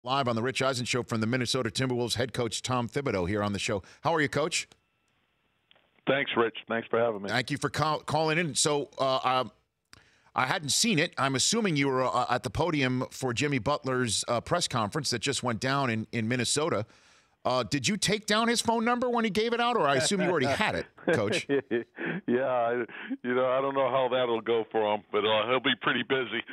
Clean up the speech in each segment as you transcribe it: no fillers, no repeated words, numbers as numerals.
Live on the Rich Eisen Show from the Minnesota Timberwolves, head coach Tom Thibodeau here on the show. How are you, Coach? Thanks, Rich. Thanks for having me. Thank you for calling in. So I hadn't seen it. I'm assuming you were at the podium for Jimmy Butler's press conference that just went down in Minnesota. Did you take down his phone number when he gave it out, or I assume you already had it, Coach? Yeah, I don't know how that'll go for him, but he'll be pretty busy.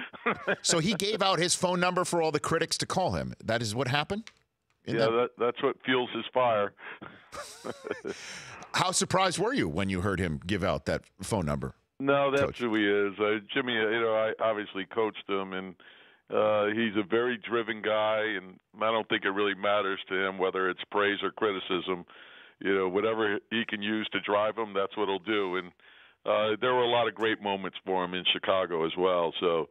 So he gave out his phone number for all the critics to call him. That is what happened? That's what fuels his fire. How surprised were you when you heard him give out that phone number? No, that's Coach? who he is. Jimmy, I obviously coached him, and he's a very driven guy, and I don't think it really matters to him whether it's praise or criticism. Whatever he can use to drive him, that's what he'll do. And there were a lot of great moments for him in Chicago as well. So,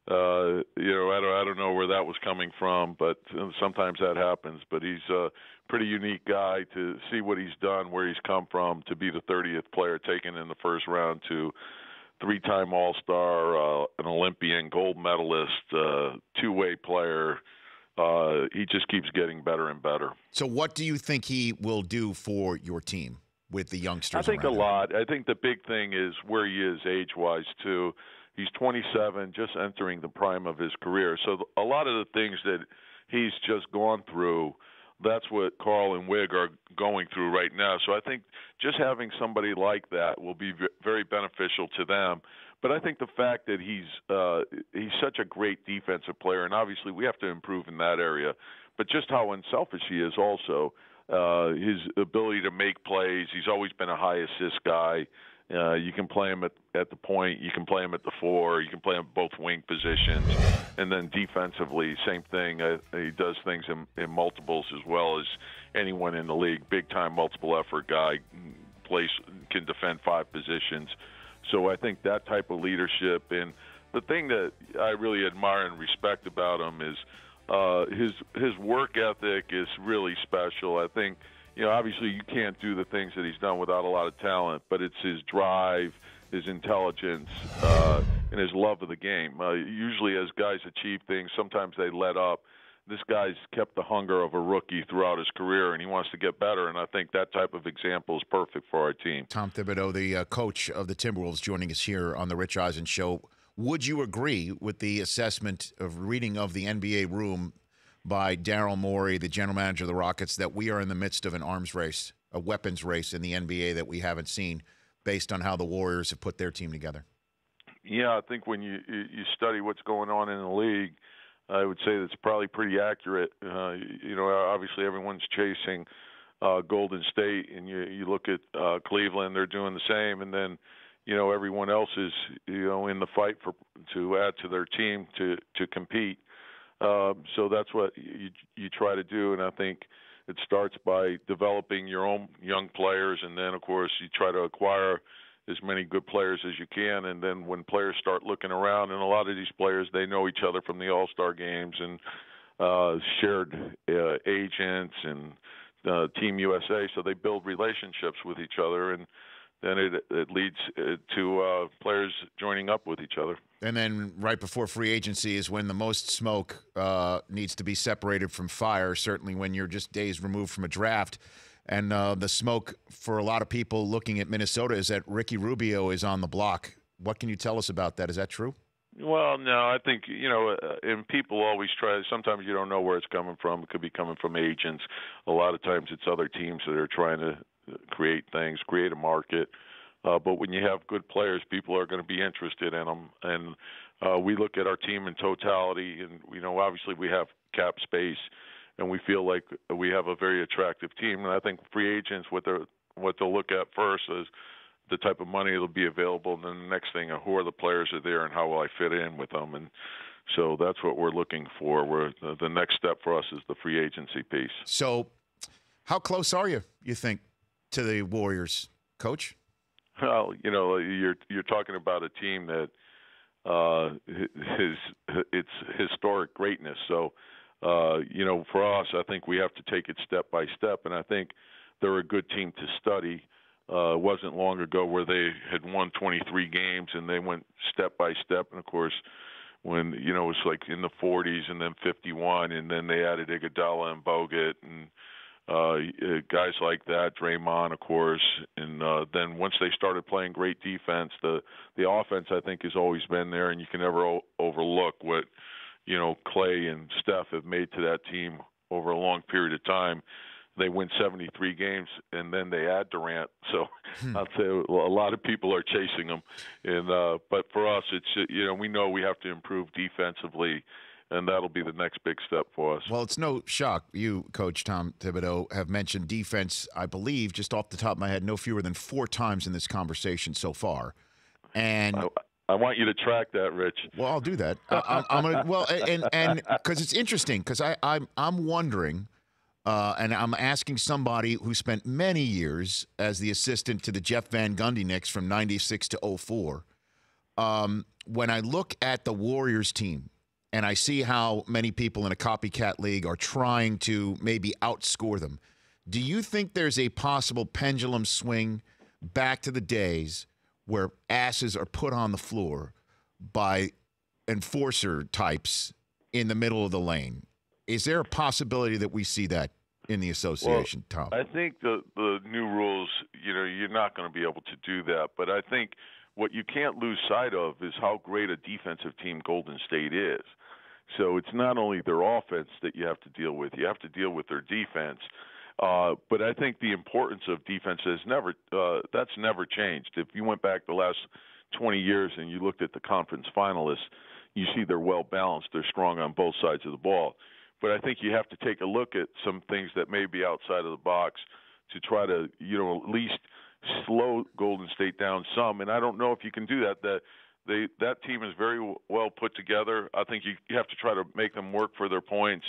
I don't know where that was coming from, but sometimes that happens. But he's a pretty unique guy to see what he's done, where he's come from, to be the 30th player taken in the first round to three-time All-Star, an Olympian, gold medalist, two-way player. He just keeps getting better and better. So what do you think he will do for your team with the youngsters? I think a around him? lot. I think the big thing is where he is age-wise, too. He's 27, just entering the prime of his career. So a lot of the things that he's just gone through, that's what Carl and Wig are going through right now. So I think just having somebody like that will be very beneficial to them. But I think the fact that he's such a great defensive player, and obviously we have to improve in that area, but just how unselfish he is also, his ability to make plays. He's always been a high assist guy. You can play him at the point. You can play him at the four. You can play him both wing positions. And then defensively, same thing. He does things in multiples as well as anyone in the league. Big-time multiple effort guy, can defend five positions. So I think that type of leadership. And the thing that I really admire and respect about him is his work ethic is really special. I think, obviously you can't do the things that he's done without a lot of talent, but it's his drive, his intelligence, and his love of the game. Usually as guys achieve things, sometimes they let up. This guy's kept the hunger of a rookie throughout his career, and he wants to get better, and I think that type of example is perfect for our team. Tom Thibodeau, the coach of the Timberwolves, joining us here on the Rich Eisen Show. Would you agree with the assessment of reading of the NBA room by Daryl Morey, the general manager of the Rockets, that we are in the midst of an arms race, a weapons race in the NBA that we haven't seen based on how the Warriors have put their team together? Yeah, I think when you study what's going on in the league, I would say that's probably pretty accurate. Obviously everyone's chasing Golden State, and you look at Cleveland, they're doing the same, and then everyone else is in the fight to add to their team to compete. So that's what you try to do, and I think it starts by developing your own young players, and then, of course, you try to acquire as many good players as you can, and then when players start looking around, and a lot of these players, they know each other from the All-Star games and shared agents and Team USA, so they build relationships with each other, and then it leads to players joining up with each other. And then right before free agency is when the most smoke needs to be separated from fire, certainly when you're just days removed from a draft. And the smoke for a lot of people looking at Minnesota is that Ricky Rubio is on the block. What can you tell us about that? Is that true? Well, no, I think, and people always try. Sometimes you don't know where it's coming from. It could be coming from agents. A lot of times it's other teams that are trying to create things, create a market. But when you have good players, people are going to be interested in them. And we look at our team in totality, and, obviously we have cap space, and we feel like we have a very attractive team. And I think free agents, what they'll look at first is the type of money that'll be available, and then the next thing, who are the players that are there and how will I fit in with them. And so that's what we're looking for. The next step for us is the free agency piece. So how close are you think, to the Warriors, Coach? Well, you're talking about a team that it's historic greatness. So, for us, I think we have to take it step by step, and I think they're a good team to study. It wasn't long ago where they had won 23 games, and they went step by step. And, of course, when it was like in the 40s and then 51, and then they added Iguodala and Bogut and guys like that, Draymond, of course, and then once they started playing great defense, the offense I think has always been there, and you can never overlook what Clay and Steph have made to that team over a long period of time. They win 73 games, and then they add Durant. So I'd say a lot of people are chasing them. And but for us, it's we know we have to improve defensively, and that'll be the next big step for us. Well, it's no shock. You, Coach Tom Thibodeau, have mentioned defense, I believe, just off the top of my head, no fewer than 4 times in this conversation so far. And I want you to track that, Rich. Well, I'll do that. I'm gonna. Well, and because it's interesting, because I'm wondering. And I'm asking somebody who spent many years as the assistant to the Jeff Van Gundy Knicks from 96 to 04. When I look at the Warriors team and I see how many people in a copycat league are trying to maybe outscore them, do you think there's a possible pendulum swing back to the days where asses are put on the floor by enforcer types in the middle of the lane? Is there a possibility that we see that in the association, Tom? I think the new rules, you're not going to be able to do that. But I think what you can't lose sight of is how great a defensive team Golden State is. So it's not only their offense that you have to deal with. You have to deal with their defense. But I think the importance of defense has that's never changed. If you went back the last 20 years and you looked at the conference finalists, you see they're well-balanced. They're strong on both sides of the ball. But I think you have to take a look at some things that may be outside of the box to try to, at least slow Golden State down some. And I don't know if you can do that. That team is very well put together. I think you have to try to make them work for their points.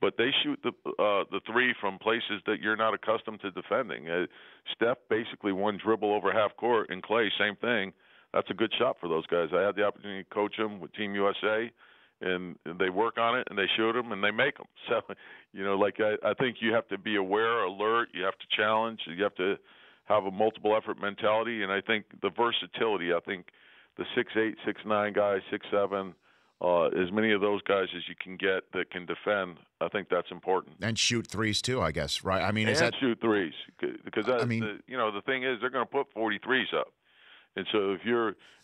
But they shoot the three from places that you're not accustomed to defending. Steph basically one dribble over half court, and Clay, same thing. That's a good shot for those guys. I had the opportunity to coach them with Team USA. And they work on it, and they shoot them, and they make them. So, I think you have to be aware, alert. You have to challenge. You have to have a multiple effort mentality. And I think the versatility. I think the 6'8", 6'9" guys, 6'7", as many of those guys as you can get that can defend. I think that's important. And shoot threes too, I guess, right? I mean, shoot threes because the thing is they're going to put 43s up. And so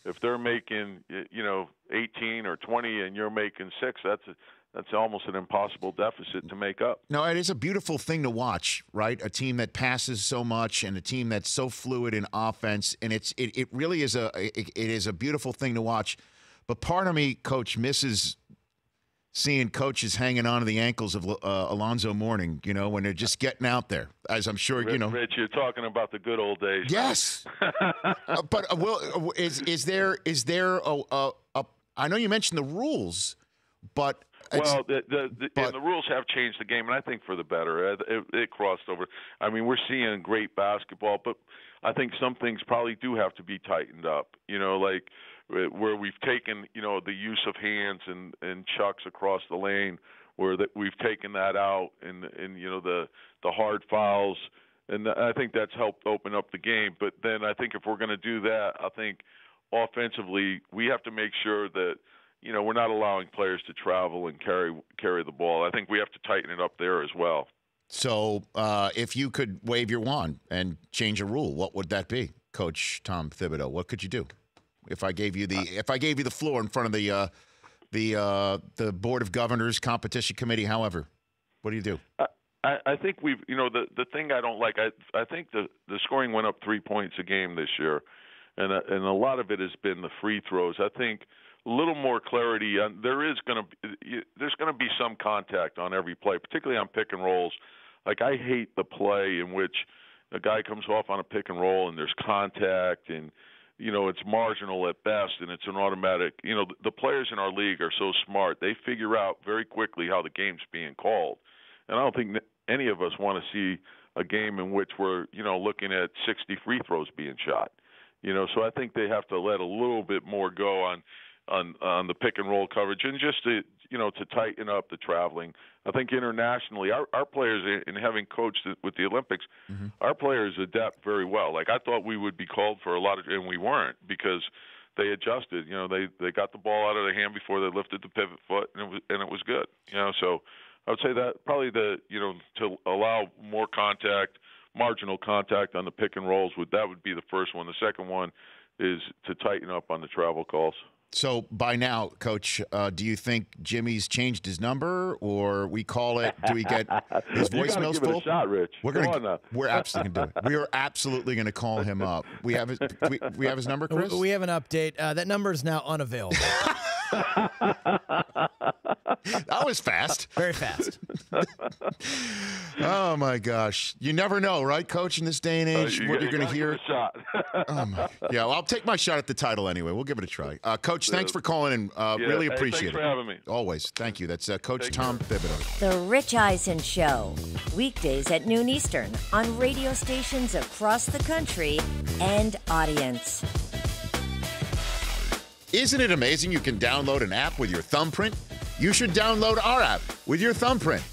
if they're making 18 or 20 and you're making 6, that's almost an impossible deficit to make up. No, it is a beautiful thing to watch, right? A team that passes so much and a team that's so fluid in offense, and it really is a beautiful thing to watch. But part of me, Coach, misses seeing coaches hanging on to the ankles of Alonzo Mourning, when they're just getting out there, as I'm sure, Rich, you're talking about the good old days. Yes. But is there I know you mentioned the rules, but the rules have changed the game, and I think for the better. It crossed over. I mean, we're seeing great basketball, but I think some things probably do have to be tightened up, like where we've taken, the use of hands and chucks across the lane, where we've taken that out, and the hard fouls, and I think that's helped open up the game. But then I think if we're going to do that, I think offensively we have to make sure that we're not allowing players to travel and carry the ball. I think we have to tighten it up there as well. So if you could wave your wand and change a rule, what would that be, Coach Tom Thibodeau? What could you do? If I gave you the floor in front of the Board of Governors Competition Committee, however, what do you do? I think we've the thing I don't like. I think the scoring went up 3 points a game this year, and a lot of it has been the free throws. I think a little more clarity. There's going to be some contact on every play, particularly on pick and rolls. Like I hate the play in which a guy comes off on a pick and roll and there's contact and it's marginal at best, and it's an automatic. The players in our league are so smart. They figure out very quickly how the game's being called. And I don't think any of us want to see a game in which we're, looking at 60 free throws being shot. So I think they have to let a little bit more go on the pick and roll coverage, and just to tighten up the traveling. I think internationally, our players, in having coached with the Olympics, our players adapt very well. Like I thought we would be called for a lot of, and we weren't, because they adjusted. They got the ball out of their hand before they lifted the pivot foot, and it was good. So I would say that probably to allow more contact, marginal contact on the pick and rolls would be the first one. The second one is to tighten up on the travel calls. So by now, Coach, do you think Jimmy's changed his number, or we call it? Do we get his voicemails full? Give it a shot, Rich. We're absolutely going to do it. We are absolutely going to call him up. We have his number, Chris. We have an update. That number is now unavailable. That was fast. Very fast. Oh my gosh! You never know, right, Coach? In this day and age, what you're going to hear. Give it a shot. Yeah, well, I'll take my shot at the title anyway. We'll give it a try. Coach, thanks for calling in. Really appreciate it. Thanks for having me. Always. Thank you. That's Coach Tom Thibodeau. The Rich Eisen Show, weekdays at noon Eastern on radio stations across the country and audience. Isn't it amazing you can download an app with your thumbprint? You should download our app with your thumbprint.